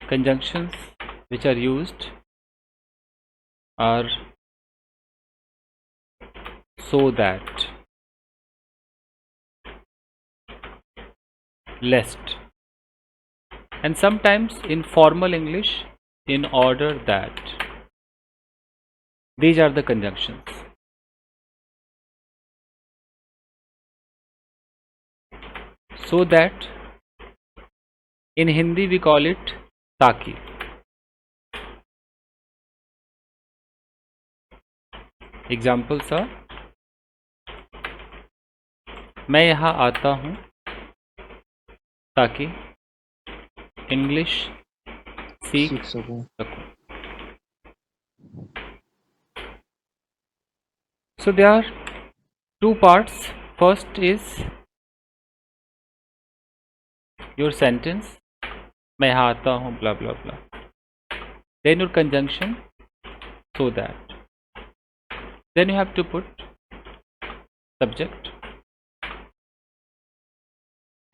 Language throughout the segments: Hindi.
conjunctions which are used are so that, lest, and sometimes in formal English, in order that. These are the conjunctions. So that, in Hindi we call it taki. Examples are, मैं यहाँ आता हूँ ताकि इंग्लिश सीख सकूँ. So there are two parts. First is your sentence, मैं यहाँ आता हूँ blah blah blah. Then your conjunction, so that. Then you have to put subject,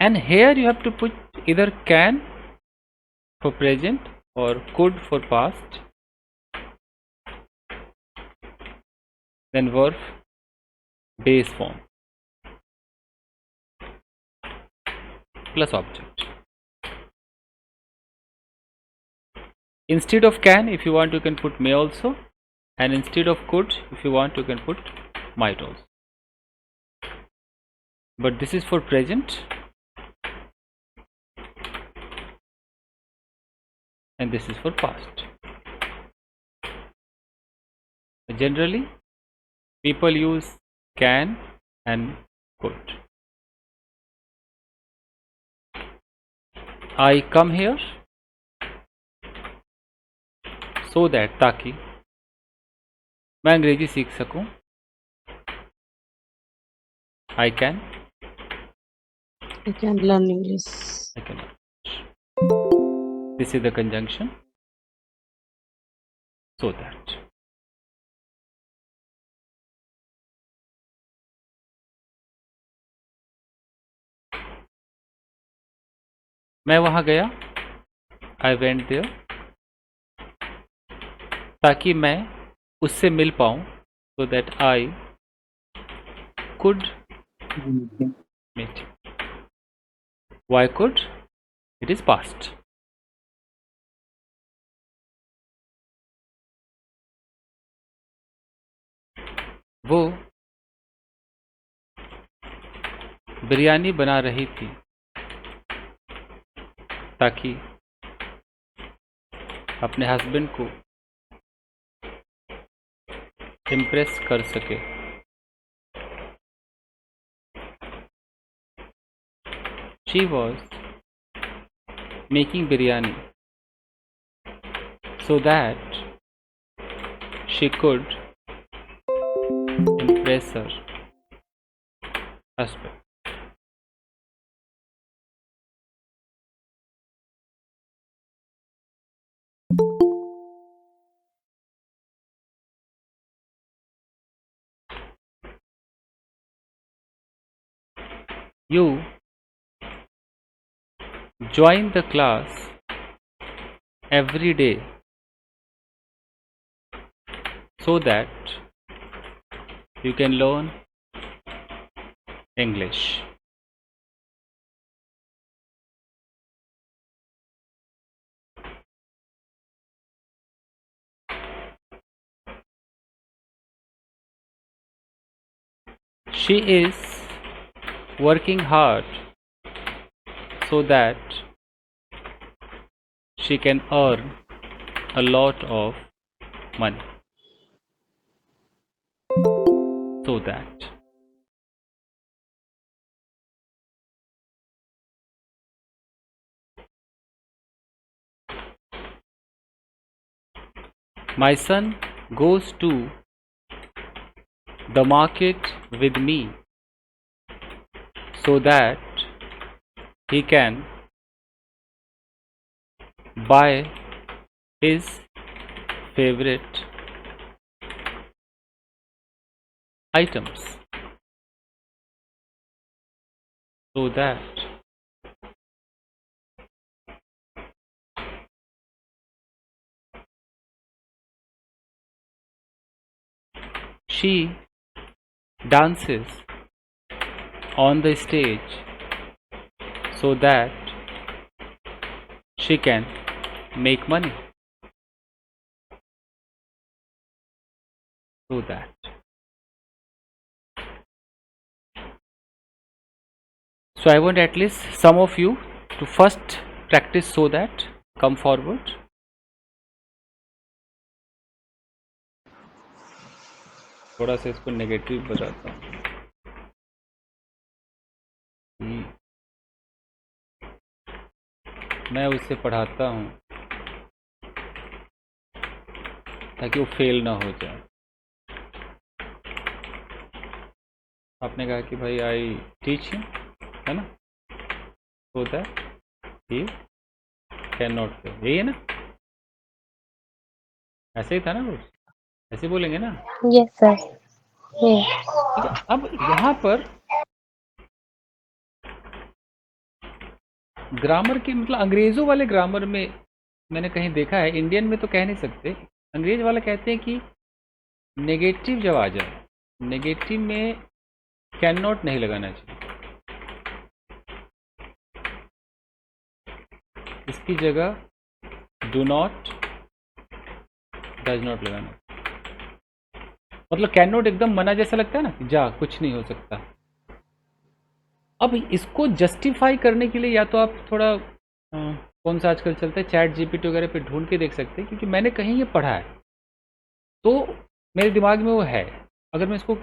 and here you have to put either can for present or could for past, then verb base form plus object. Instead of can, if you want, you can put may also, and instead of could, if you want, you can put might also. But this is for present, and this is for past. Generally, people use can and could. I come here so that, ताकि मैं अंग्रेजी सीख सकूं. I can learn English. I can. This is the conjunction, so that. मैं वहां गया, I went there, ताकि मैं उससे मिल पाऊं, so that I could meet. Why could? It is past. वो बिरयानी बना रही थी ताकि अपने हस्बैंड को इम्प्रेस कर सके. She was making biryani so that she could impress her husband. You join the class every day so that you can learn English. She is working hard so that she can earn a lot of money. So that. My son goes to the market with me so that he can buy his favorite items. So that. she dances on the stage so that she can make money. So that. So I want at least some of you to first practice so that. Come forward. थोड़ा सा इसको नेगेटिव बताता हूँ. मैं उसे पढ़ाता हूँ ताकि वो फेल ना हो जाए. आपने कहा कि भाई आई टीच हिम, है ना, so that he can not fail. यही है ना? ऐसे ही था ना कुछ? ऐसे बोलेंगे ना? Yes sir. ठीक है. अब यहाँ पर ग्रामर की मतलब अंग्रेज़ों वाले ग्रामर में मैंने कहीं देखा है, इंडियन में तो कह नहीं सकते. अंग्रेज वाले कहते हैं कि नेगेटिव जब आ जाए, नेगेटिव में कैन नॉट नहीं लगाना चाहिए. इसकी जगह डू नॉट, डज नॉट लगाना. मतलब कैन नॉट एकदम मना जैसा लगता है ना, जा कुछ नहीं हो सकता. अब इसको जस्टिफाई करने के लिए या तो आप थोड़ा कौन सा आजकल चलता है, चैट जीपीटी वगैरह पे ढूंढ के देख सकते हैं, क्योंकि मैंने कहीं ये पढ़ा है तो मेरे दिमाग में वो है. अगर मैं इसको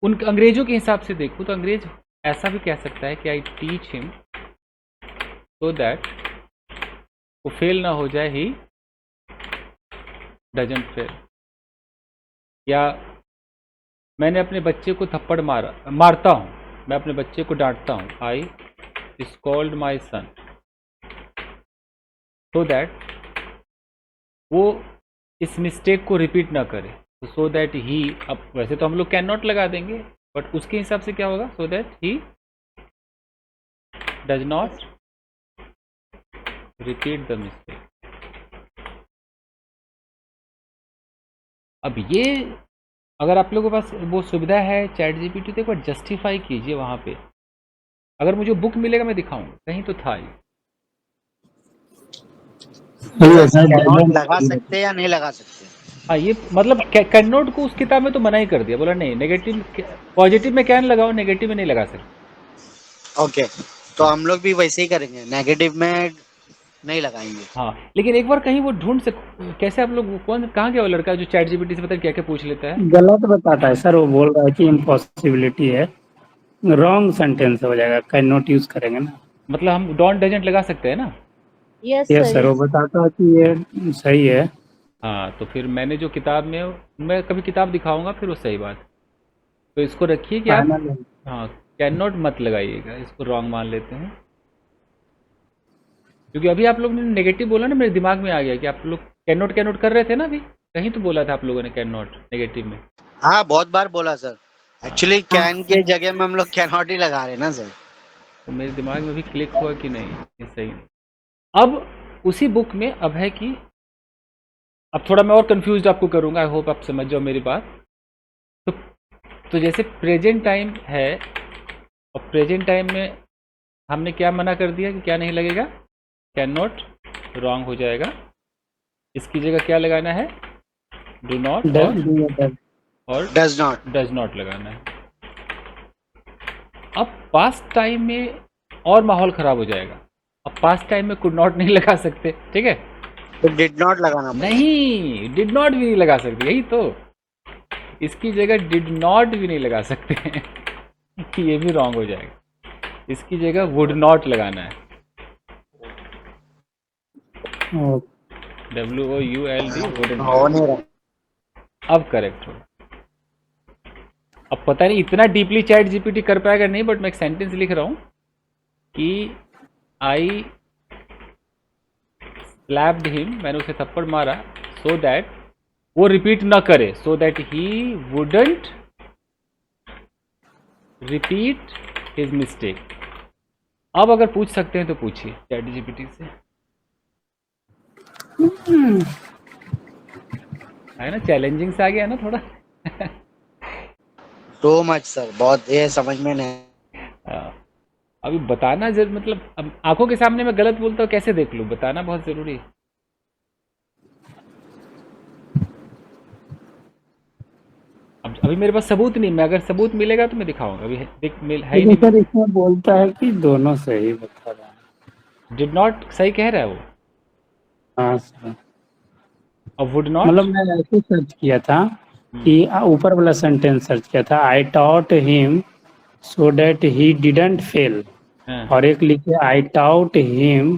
उन अंग्रेजों के हिसाब से देखूँ तो अंग्रेज ऐसा भी कह सकता है कि I teach him so that वो फेल ना हो जाए, ही डजंट फेल. या मैंने अपने बच्चे को थप्पड़ मारता हूँ, मैं अपने बच्चे को डांटता हूँ, आई scold my sun so that वो इस मिस्टेक को रिपीट ना करे. तो सो दैट ही, अब वैसे तो हम लोग कैन नॉट लगा देंगे, बट उसके हिसाब से क्या होगा, so that he does not repeat the mistake. अब ये अगर आप लोगों के पास वो सुविधा है चैट जीपीटी, तो एक बार जस्टिफाई कीजिए वहाँ पे. अगर मुझे बुक मिलेगा मैं दिखाऊंगा, कहीं तो था ये. कैन नॉट लगा सकते या नहीं लगा सकते? हाँ, ये मतलब कैन नॉट को उस किताब में तो मना ही कर दिया, बोला नहीं, नेगेटिव पॉजिटिव में कैन लगाओ, नेगेटिव में नहीं लगा सकते. ओके, तो हम लोग भी वैसे ही करेंगे, नेगेटिव में नहीं लगाएंगे. हाँ, लेकिन एक बार कहीं वो ढूंढ कैसे आप लोग, कौन कहाँ गया वो लड़का जो चैट जीपीटी से पता क्या क्या पूछ लेता है? गलत बताता है सर. वो बोल रहा है कि इम्पॉसिबिलिटी है, रॉन्ग सेंटेंस हो जाएगा, कैन नॉट यूज करेंगे ना. मतलब हम डोंट डजंट लगा सकते हैं ना? यस यस सर, वो बताता है कि ये सही है. हाँ, तो फिर मैंने जो किताब में, मैं कभी किताब दिखाऊंगा फिर वो सही बात. तो इसको रखिए कि आप फाइनल. हाँ कैन नॉट मत लगाइएगा, इसको रॉन्ग मान लेते हैं. क्योंकि अभी आप लोग ने नेगेटिव बोला ना, मेरे दिमाग में आ गया कि आप लोग कैन नॉट कर रहे थे ना. अभी कहीं तो बोला था आप लोगों ने कैन नॉट नेगेटिव में. हाँ, बहुत बार बोला सर. एक्चुअली कैन के जगह में हम लोग कैन नॉट ही लगा रहे हैं ना सर. तो मेरे दिमाग में भी क्लिक हुआ कि नहीं ये सही नहीं. अब उसी बुक में अब है कि अब थोड़ा मैं और कंफ्यूज आपको करूंगा, आई होप आप समझ जाओ मेरी बात. तो जैसे प्रेजेंट टाइम है, और प्रेजेंट टाइम में हमने क्या मना कर दिया कि क्या नहीं लगेगा, कैन नॉट, रॉन्ग हो जाएगा. इसकी जगह क्या लगाना है, डू नॉट और डज नॉट लगाना है. अब पास्ट टाइम में और माहौल खराब हो जाएगा. अब पास्ट टाइम में कुड नॉट नहीं लगा सकते, ठीक है, तो डिड नॉट लगाना नहीं, डिड नॉट भी नहीं लगा सकते. यही तो, इसकी जगह डिड नॉट भी नहीं लगा सकते कि ये भी रॉन्ग हो जाएगा. इसकी जगह वुड नॉट लगाना है, WOULD. हो नहीं रहा. अब करेक्ट हो. अब पता नहीं इतना डीपली चैट जीपीटी कर पाएगा नहीं, बट मैं एक सेंटेंस लिख रहा हूं कि आई स्लैप्ड हिम, मैंने उसे थप्पड़ मारा, सो दैट वो रिपीट ना करे, so that he wouldn't repeat his mistake. अब अगर पूछ सकते हैं तो पूछिए चैट जीपीटी से. है ना, चैलेंजिंग से आ गया ना थोड़ा. टू मच सर, बहुत ये समझ में नहीं। अभी बताना जरूर, मतलब अब आंखों के सामने मैं गलत बोलता हूँ कैसे देख लूँ, बताना बहुत जरूरी है। अब अभी मेरे पास सबूत नहीं, मैं अगर सबूत मिलेगा तो मैं दिखाऊंगा, अभी है ही लेकिन नहीं। सर इसमें बोलता है कि दोनों सही बता रहा है। डिड नॉट सही कह रहा है वो, हाँ सर, और वुड नॉट। मतलब मैं ऐसे सर्च किया था कि ऊपर वाला सेंटेंस सर्च किया था, I taught him so that he didn't fail, हाँ और एक लिखे I taught him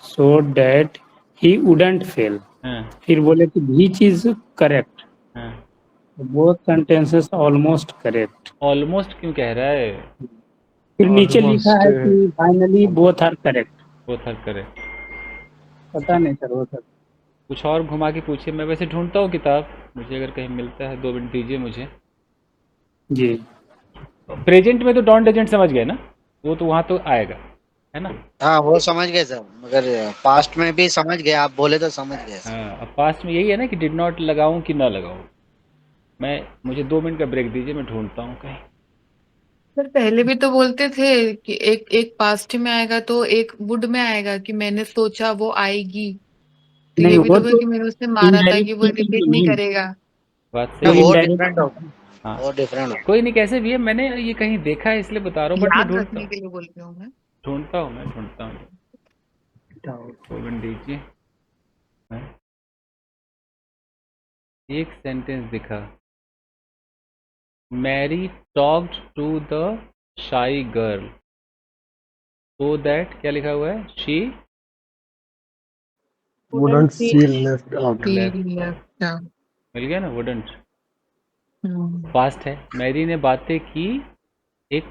so that he wouldn't fail, हाँ फिर बोले कि विच इज करेक्ट, हाँ। Both sentences almost correct. Almost क्यों कह रहा है? फिर नीचे लिखा ऑलमोस्ट है कि फाइनली बोथ आर करेक्ट। वो थर करे। पता नहीं सर, हो सकता। कुछ और घुमा के पूछिए, मैं वैसे ढूंढता हूँ किताब, मुझे अगर कहीं मिलता है 2 मिनट दीजिए मुझे। जी प्रेजेंट में तो डॉन डजेंट समझ गए ना, वो तो वहाँ तो आएगा, है ना। हाँ वो समझ गए सर, मगर पास्ट में भी समझ गए, आप बोले तो समझ गए सर। हाँ, अब पास्ट में यही है ना कि डिड नॉट लगाऊं कि ना लगाऊं। मैं मुझे 2 मिनट का ब्रेक दीजिए, मैं ढूंढता हूँ कहीं। सर पहले भी तो बोलते थे कि एक एक पास्ट में आएगा तो एक वुड में आएगा कि मैंने सोचा वो आएगी, तो नहीं, ये भी वो तो बोल तो कि मैंने उससे मारा था कि वो इनडायरेक्टली रिपीट तो नहीं नहीं, करेगा। बात वो सही है। वो इनडायरेक्ट। डिफरेंट हो, हाँ, वो डिफरेंट हो। कोई नहीं, कैसे भी है, मैंने ये कहीं देखा है इसलिए बता रहा हूँ, बट मैं याद ढूंढता रखने हूँ, के लिए बोल रही हूँ मैं। मैं ढूंढता हूँ 2 मिनट दीजिए। हाँ, एक सेंटेंस दिखा, Mary talked to the shy girl so that, क्या लिखा हुआ है, she wouldn't see left out. Left. अच्छा। मिल गया ना, वुडंट। हम्म। पास्ट है, मैरी ने बातें की एक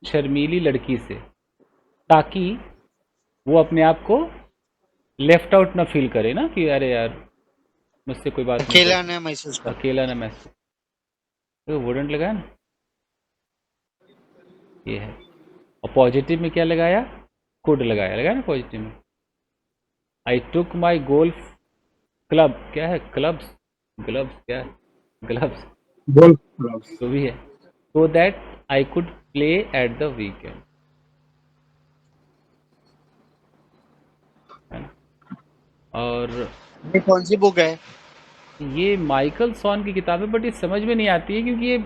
शर्मीली लड़की से ताकि वो अपने आप को लेफ्ट आउट ना फील करे ना, कि अरे यार मुझसे कोई बात नहीं अकेला करती, ने महसूस कर। अकेला ना महसूस। तो वुडंट लगाया ना, ये है। और पॉजिटिव में क्या लगाया, कुड लगाया ना पॉजिटिव में। आई टुक माई गोल्फ क्लब, क्या है, क्लब्स, ग्लव्स, क्या है, ग्लव्स, गोल्फ क्लब्स। जो भी है, सो that I could play at the weekend, है ना। और ये कौन सी बुक है? ये माइकल सॉन की किताब है, बट ये समझ में नहीं आती है क्योंकि ये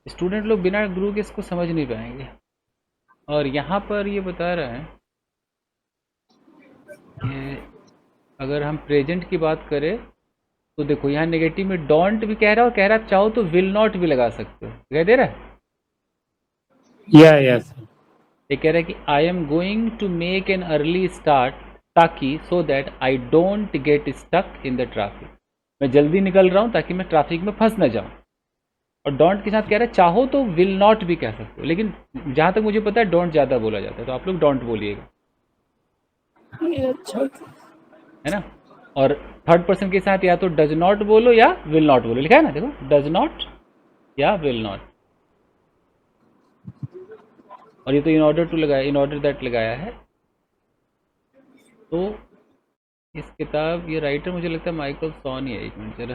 स्टूडेंट लोग बिना गुरु के इसको समझ नहीं पाएंगे। और यहाँ पर ये बता रहा है कि अगर हम प्रेजेंट की बात करें तो देखो यहाँ नेगेटिव में डोंट भी कह रहा है, और कह रहा है चाहो तो विल नॉट भी लगा सकते हो, दिखाई दे रहा है। यस। ये कह रहा है कि I am going to make an early start ताकि so that I don't get stuck in the traffic, मैं जल्दी निकल रहा हूँ ताकि मैं ट्रैफिक में फंस ना जाऊँ। और डोंट के साथ कह रहा है चाहो तो विल नॉट भी कह सकते हो, लेकिन जहाँ तक मुझे पता है डोंट ज़्यादा बोला जाता है, तो आप लोग डोंट बोलिएगा, अच्छा। है ना। और थर्ड पर्सन के साथ या तो डज नॉट बोलो या विल नॉट बोलो, लिखा है ना, देखो, डज नॉट या विल नॉट। और ये तो इन ऑर्डर टू लगाया, इन ऑर्डर दैट लगाया है। तो इस किताब, ये राइटर मुझे लगता है माइकल सॉन ही है, एक मिनट जरा